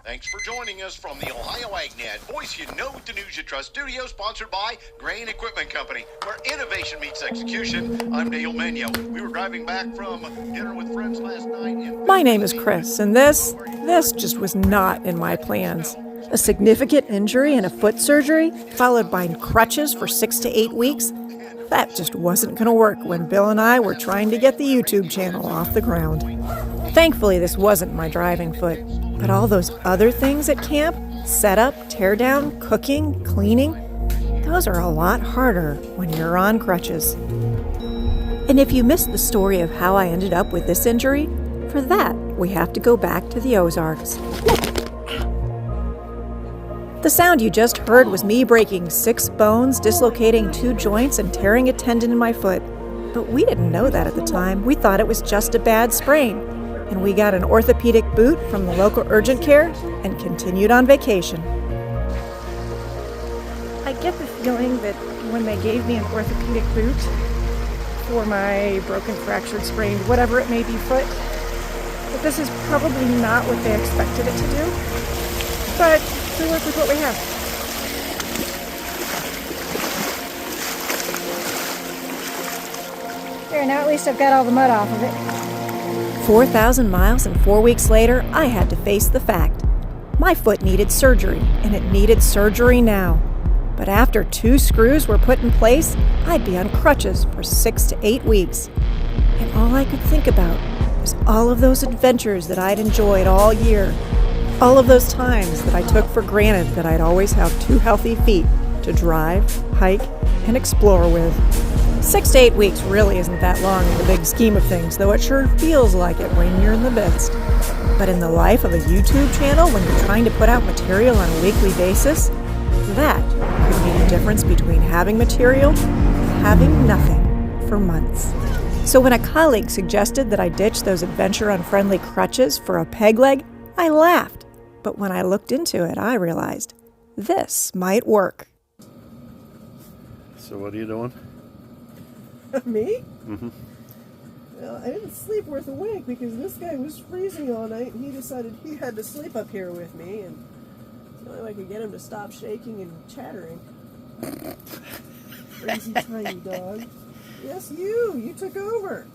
Thanks for joining us from the Ohio AgNet Voice You Know with the News You Trust studio, sponsored by Grain Equipment Company, where innovation meets execution. I'm Dale Menyo. We were driving back from dinner with friends last night. My name is Chris, and this just was not in my plans. A significant injury and a foot surgery, followed by crutches for 6 to 8 weeks. That just wasn't going to work when Bill and I were trying to get the YouTube channel off the ground. Thankfully, this wasn't my driving foot. But all those other things at camp, setup, tear down, cooking, cleaning, those are a lot harder when you're on crutches. And if you missed the story of how I ended up with this injury, for that, we have to go back to the Ozarks. The sound you just heard was me breaking 6 bones, dislocating 2 joints, and tearing a tendon in my foot. But we didn't know that at the time. We thought it was just a bad sprain. And we got an orthopedic boot from the local urgent care and continued on vacation. I get the feeling that when they gave me an orthopedic boot for my broken, fractured, sprained, whatever it may be foot, that this is probably not what they expected it to do. But we work with what we have. There, now at least I've got all the mud off of it. 4,000 miles and 4 weeks later, I had to face the fact. My foot needed surgery, and it needed surgery now. But after 2 screws were put in place, I'd be on crutches for 6 to 8 weeks. And all I could think about was all of those adventures that I'd enjoyed all year. All of those times that I took for granted that I'd always have 2 healthy feet to drive, hike, and explore with. 6 to 8 weeks really isn't that long in the big scheme of things, though it sure feels like it when you're in the midst. But in the life of a YouTube channel, when you're trying to put out material on a weekly basis, that could be the difference between having material and having nothing for months. So when a colleague suggested that I ditch those adventure-unfriendly crutches for a peg leg, I laughed. But when I looked into it, I realized this might work. So what are you doing? Me? Mm-hmm. Well, I didn't sleep worth a wink because this guy was freezing all night and he decided he had to sleep up here with me, and it's the only way I could get him to stop shaking and chattering. Crazy tiny dog. Yes, you took over.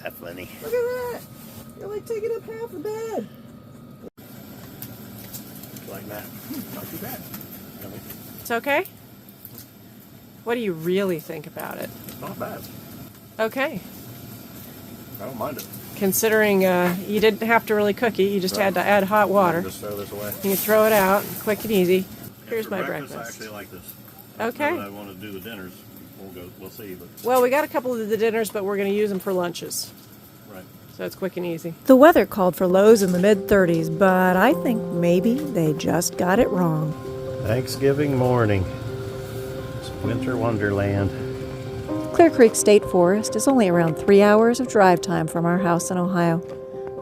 That's funny. Look at that. You're like taking up half the bed. Like that. Not too bad. It's okay? What do you really think about it? It's not bad. Okay. I don't mind it. Considering you didn't have to really cook it, you just had to add hot water. Just throw this away. You can throw it out, quick and easy. Here's my I breakfast. actually like this. Okay. Now that I want to do the dinners. We'll see. But Well, we got a couple of the dinners, but we're going to use them for lunches. right. So it's quick and easy. The weather called for lows in the mid-30s, but I think maybe they just got it wrong. Thanksgiving morning. It's winter wonderland. Clear Creek State Forest is only around 3 hours of drive time from our house in Ohio.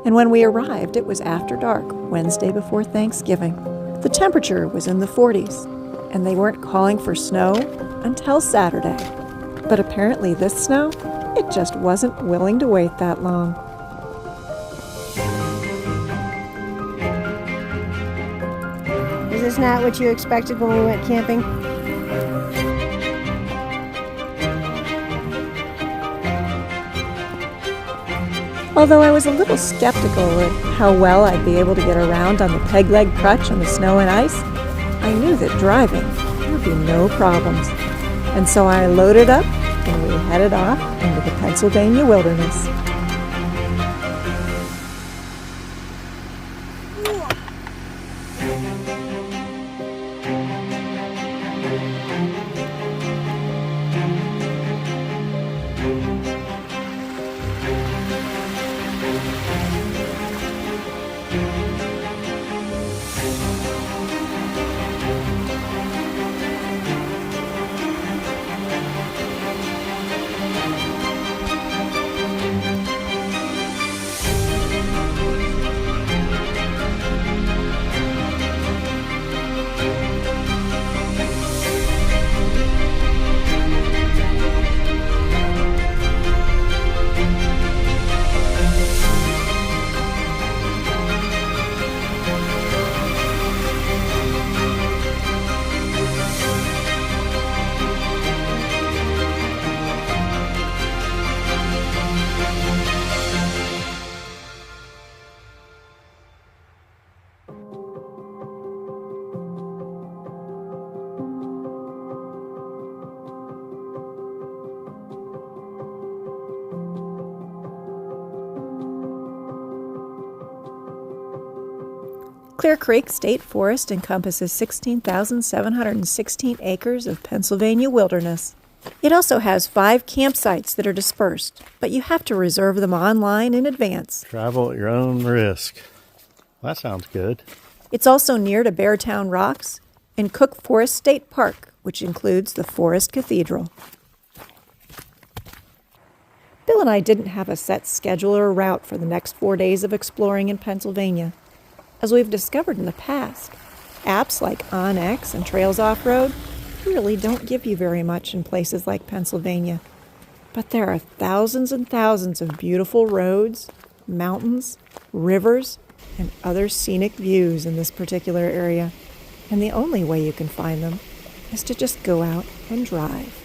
And when we arrived, it was after dark, Wednesday before Thanksgiving. The temperature was in the 40s, and they weren't calling for snow until Saturday. But apparently this snow, it just wasn't willing to wait that long. Is this not what you expected when we went camping? Although I was a little skeptical of how well I'd be able to get around on the peg leg crutch on the snow and ice, I knew that driving would be no problems. And so I loaded up and we headed off into the Pennsylvania wilderness. Clear Creek State Forest encompasses 16,716 acres of Pennsylvania wilderness. It also has 5 campsites that are dispersed, but you have to reserve them online in advance. Travel at your own risk. That sounds good. It's also near to Beartown Rocks and Cook Forest State Park, which includes the Forest Cathedral. Bill and I didn't have a set schedule or route for the next 4 days of exploring in Pennsylvania. As we've discovered in the past, apps like OnX and Trails Off-Road really don't give you very much in places like Pennsylvania. But there are thousands and thousands of beautiful roads, mountains, rivers, and other scenic views in this particular area. And the only way you can find them is to just go out and drive.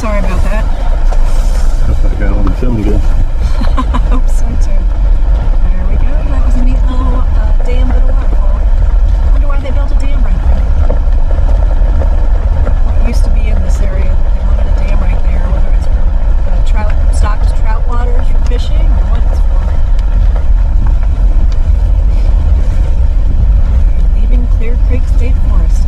Sorry about that. That's not going to film good. I hope so too. There we go. That was a neat little dam with a waterfall. I wonder why they built a dam right there. What used to be in this area that they wanted a dam right there, whether it's for stocked trout waters for fishing or what it's for. Leaving Clear Creek State Forest.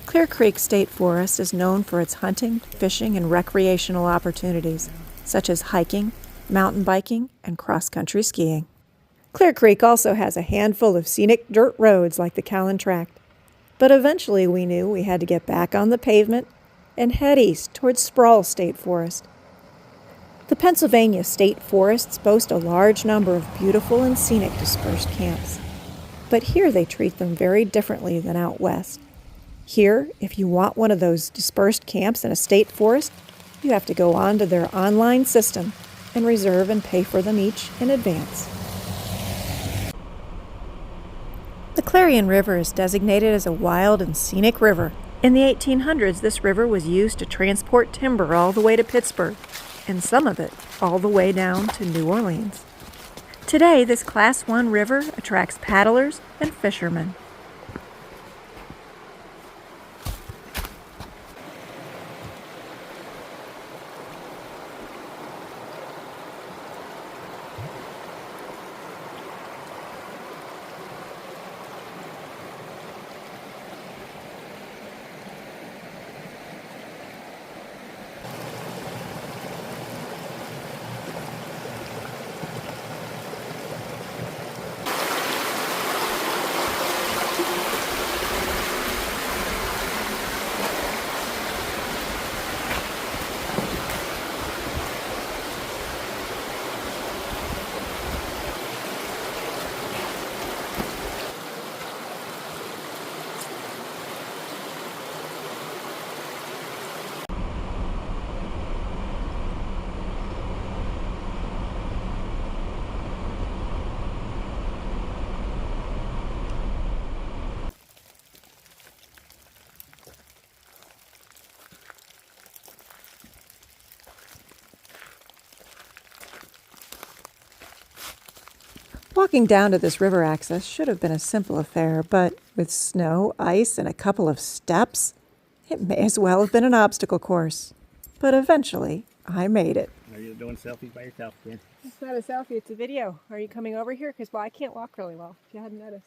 Clear Creek State Forest is known for its hunting, fishing, and recreational opportunities, such as hiking, mountain biking, and cross-country skiing. Clear Creek also has a handful of scenic dirt roads like the Callan Tract, but eventually we knew we had to get back on the pavement and head east towards Sproul State Forest. The Pennsylvania state forests boast a large number of beautiful and scenic dispersed camps, but here they treat them very differently than out west. Here, if you want one of those dispersed camps in a state forest, you have to go onto their online system and reserve and pay for them each in advance. The Clarion River is designated as a wild and scenic river. In the 1800s, this river was used to transport timber all the way to Pittsburgh, and some of it all the way down to New Orleans. Today, this Class I river attracts paddlers and fishermen. Walking down to this river access should have been a simple affair, but with snow, ice, and a couple of steps, it may as well have been an obstacle course. But eventually, I made it. Are you doing selfies by yourself, kid? It's not a selfie, it's a video. Are you coming over here? Because, well, I can't walk really well, if you hadn't noticed.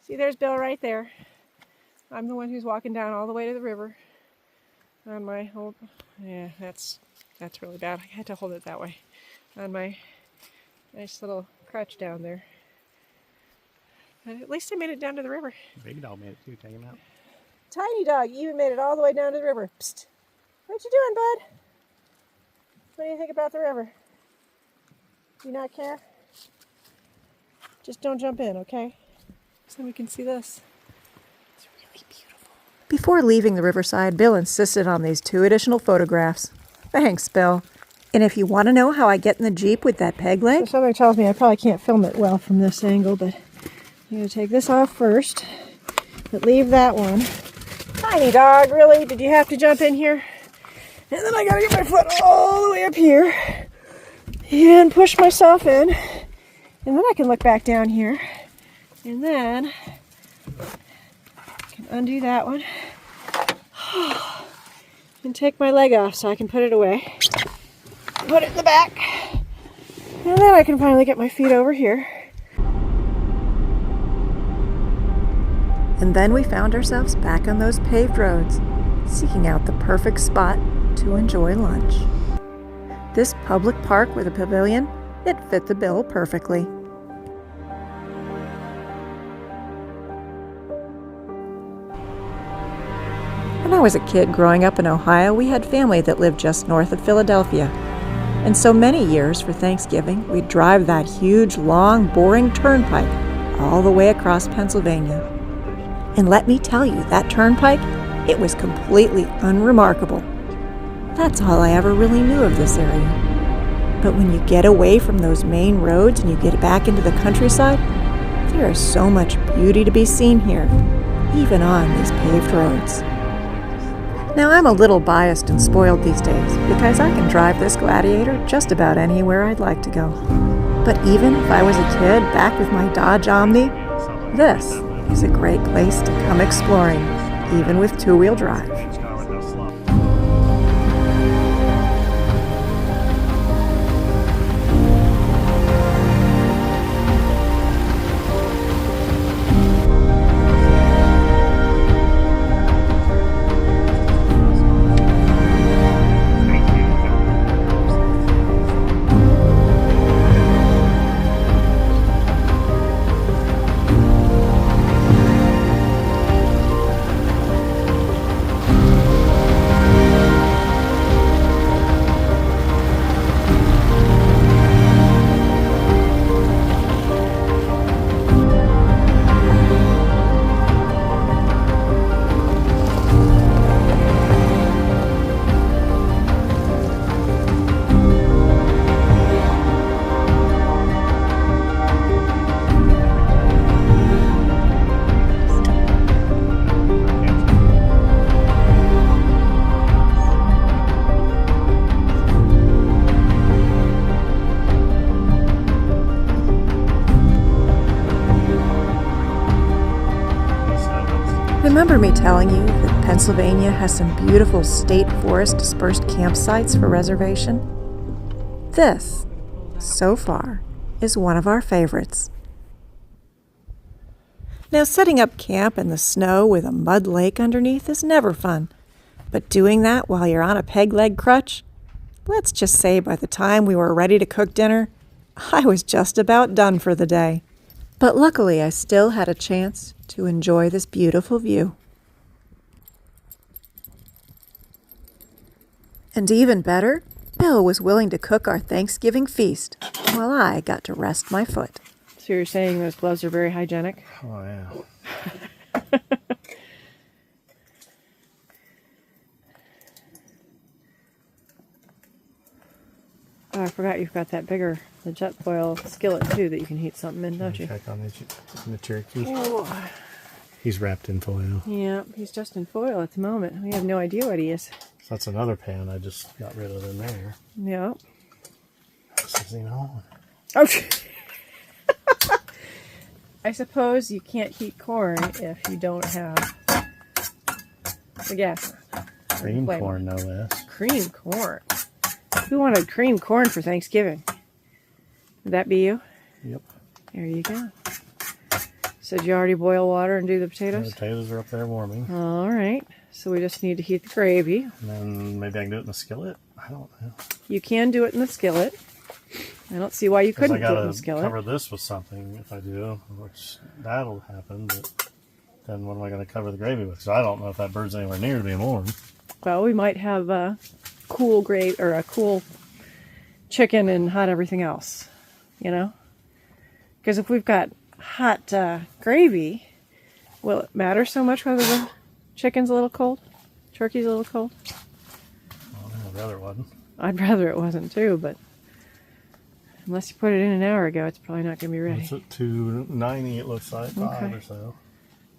See, there's Bill right there. I'm the one who's walking down all the way to the river on my old, yeah, that's really bad. I had to hold it that way. On my nice little crutch down there. But at least I made it down to the river. Big dog made it too. Take him out. Tiny dog even made it all the way down to the river. Psst. What you doing, bud? What do you think about the river? Do you not care? Just don't jump in, okay? So we can see this. It's really beautiful. Before leaving the riverside, Bill insisted on these 2 additional photographs. Thanks, Bill. And if you want to know how I get in the Jeep with that peg leg... So something tells me I probably can't film it well from this angle, but I'm going to take this off first. But leave that one. Tiny dog, really? Did you have to jump in here? And then I got to get my foot all the way up here and push myself in. And then I can look back down here. And then I can undo that one. And take my leg off so I can put it away. Put it in the back. And then I can finally get my feet over here. And then we found ourselves back on those paved roads, seeking out the perfect spot to enjoy lunch. This public park with a pavilion, it fit the bill perfectly. When I was a kid growing up in Ohio, we had family that lived just north of Philadelphia. And so many years for Thanksgiving, we'd drive that huge, long, boring turnpike all the way across Pennsylvania. And let me tell you, that turnpike, it was completely unremarkable. That's all I ever really knew of this area. But when you get away from those main roads and you get back into the countryside, there is so much beauty to be seen here, even on these paved roads. Now, I'm a little biased and spoiled these days because I can drive this Gladiator just about anywhere I'd like to go. But even if I was a kid back with my Dodge Omni, this is a great place to come exploring, even with 2-wheel drive. Remember me telling you that Pennsylvania has some beautiful state forest dispersed campsites for reservation? This, so far, is one of our favorites. Now, setting up camp in the snow with a mud lake underneath is never fun, but doing that while you're on a peg leg crutch? Let's just say by the time we were ready to cook dinner, I was just about done for the day. But luckily, I still had a chance to enjoy this beautiful view. And even better, Bill was willing to cook our Thanksgiving feast while I got to rest my foot. So you're saying those gloves are very hygienic? Oh, yeah. Oh, I forgot you've got that bigger, the jet foil skillet too that you can heat something in, don't you? Check on the turkey. Oh. He's wrapped in foil. Yeah, he's just in foil at the moment. We have no idea what he is. So that's another pan I just got rid of in there. Yeah. This isn't on. Oh, I suppose you can't heat corn if you don't have the gas. Cream corn, no less. Cream corn. Who wanted cream corn for Thanksgiving? Would that be you? Yep. There you go. So did you already boil water and do the The potatoes? potatoes are up there warming. All right. So we just need to heat the gravy. And then maybe I can do it in the skillet. I don't know. You can do it in the skillet. I don't see why you couldn't I do it in gotta the skillet. cover this with something if I do, which that'll happen. But then what am I going to cover the gravy with? So I don't know if that bird's anywhere near being warm. Well, we might have a cool gravy or a cool chicken and hot everything else, you know? Because if we've got hot gravy, will it matter so much whether the chicken's a little cold? Turkey's a little cold? Well, I'd rather it wasn't. I'd rather it wasn't too, but unless you put it in an hour ago, it's probably not going to be ready. It's at 290, it looks like, 5 Okay. or so.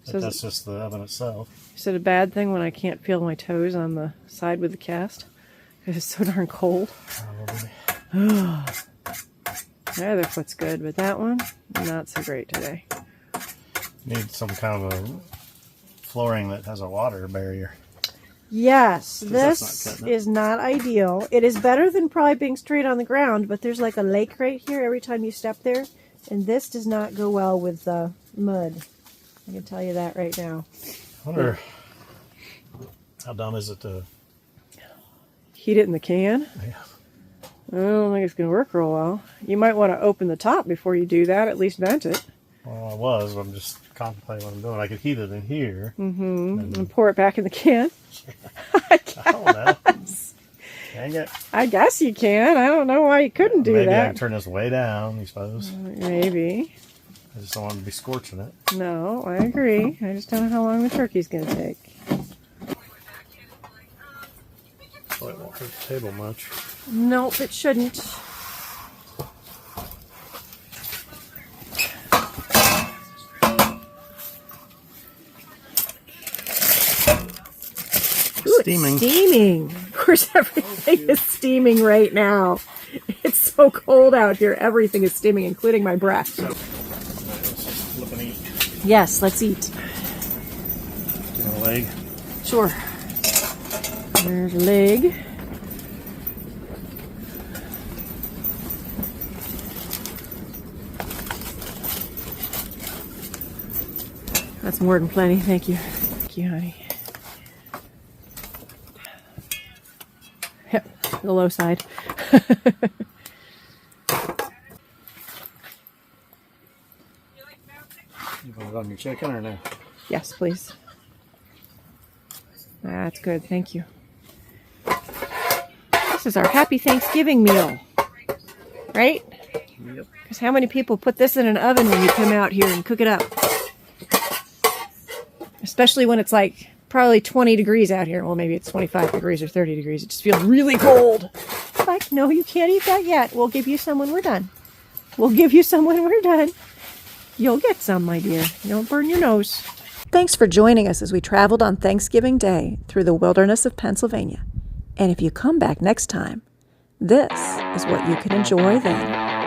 But So that's just the oven itself. Is it a bad thing when I can't feel my toes on the side with the cast? Because it's so darn cold. Probably. The other foot's good, but that one, not so great today. Need some kind of a flooring that has a water barrier. Yes, that's this not cutting it. is not ideal. It is better than probably being straight on the ground, but there's like a lake right here every time you step there, and this does not go well with mud. I can tell you that right now. I wonder how dumb is it to... Heat it in the can. Yeah. I don't think it's going to work real well. You might want to open the top before you do that, at least vent it. Well, I was, but I'm just contemplating what I'm doing. I could heat it in here. And pour it back in the can. I don't know. Dang it. I guess you can. I don't know why you couldn't do Maybe I that. can turn this way down, I suppose. Maybe. I just don't want to be scorching it. No, I agree. I just don't know how long the turkey's going to take. So it won't hurt the table much. Nope, it shouldn't. Ooh, Steaming. It's steaming. Of course, everything is steaming right now. It's so cold out here. Everything is steaming, including my breath. Let's just flip and eat. Yes, let's eat. Give it a leg. Sure. There's a leg. That's more than plenty. Thank you. Thank you, honey. Yep, the low side. You want it on your chicken or no? Yes, please. That's good. Thank you. This is our happy Thanksgiving meal. Right? Yep. Because how many people put this in an oven when you come out here and cook it up? Especially when it's like probably 20 degrees out here. Well, maybe it's 25 degrees or 30 degrees. It just feels really cold. It's like, no, you can't eat that yet. We'll give you some when we're done. We'll give you some when we're done. You'll get some, my dear. Don't burn your nose. Thanks for joining us as we traveled on Thanksgiving Day through the wilderness of Pennsylvania. And if you come back next time, this is what you can enjoy then.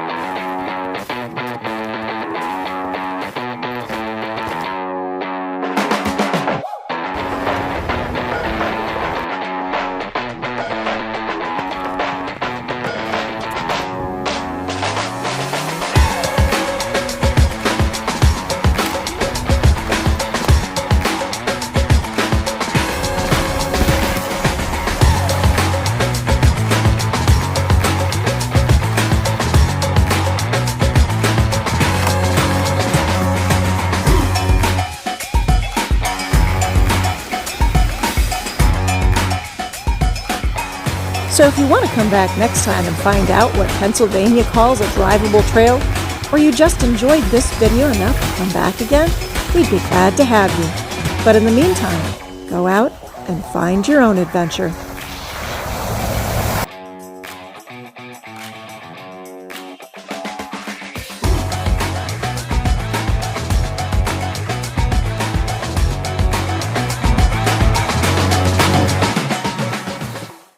So if you want to come back next time and find out what Pennsylvania calls a drivable trail, or you just enjoyed this video enough to come back again, we'd be glad to have you. But in the meantime, go out and find your own adventure.